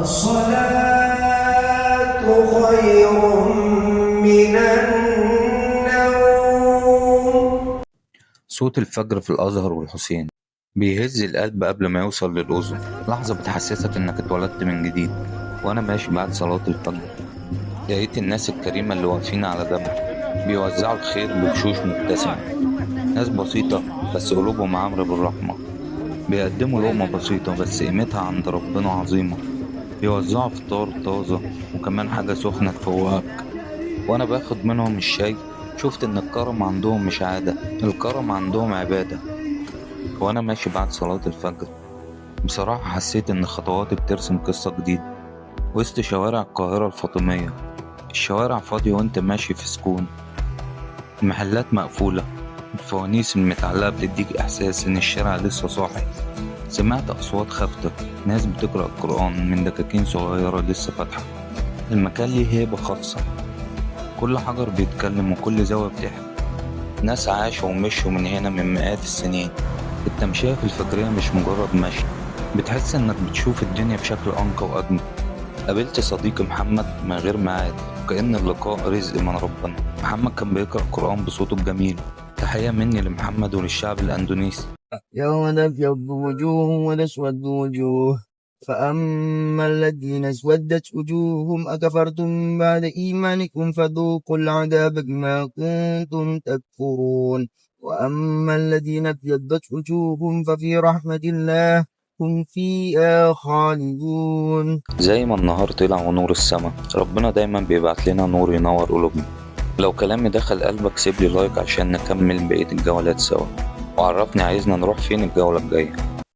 الصلاة خير من النوم. صوت الفجر في الأزهر والحسين بيهز القلب قبل ما يوصل للأذن. لحظة بتحسسك إنك اتولدت من جديد. وأنا ماشي بعد صلاة الفجر لقيت الناس الكريمة اللي واقفين على جنب بيوزعوا الخير بوشوش مبتسمة. ناس بسيطة بس قلوبهم عامرة بالرحمة، بيقدموا لقمة بسيطة بس قيمتها عند ربنا عظيمة. بيوزعوا فطار طازة وكمان حاجة سخنة تفوقك. وأنا باخد منهم الشاي شفت إن الكرم عندهم مش عادة، الكرم عندهم عبادة. وأنا ماشي بعد صلاة الفجر بصراحة حسيت إن خطواتي بترسم قصة جديدة وسط شوارع القاهرة الفاطمية. الشوارع فاضية وأنت ماشي في سكون، المحلات مقفولة، الفوانيس المتعلقة بتديك إحساس إن الشارع لسه صاحي. سمعت أصوات خافتة، ناس بتقرأ القرآن من دكاكين صغيرة لسه فاتحة. المكان ليه هيبة خاصة، كل حجر بيتكلم وكل زاوية بتحكي. ناس عاشوا ومشوا من هنا من مئات السنين. التمشية في الفجرية مش مجرد مشي، بتحس إنك بتشوف الدنيا بشكل أنقى وأجمل. قابلت صديقي محمد من غير ميعاد وكأن اللقاء رزق من ربنا. محمد كان بيقرأ القرآن بصوته الجميل. تحية مني لمحمد وللشعب الأندونيسي. يوم تبيض وجوه وتسود وجوه، فأما الذين اسودت وجوههم أكفرتم بعد إيمانكم فذوقوا العذاب بما كنتم تكفرون، وأما الذين ابيضت وجوههم ففي رحمة الله هم فيها خالدون. زي ما النهار طلع ونور السما، ربنا دايما بيبعت لنا نور ينور قلوبنا. لو كلامي دخل قلبك سيب لي لايك عشان نكمل بقية الجولات سوا، وعرفني عايزنا نروح فين الجولة الجاية.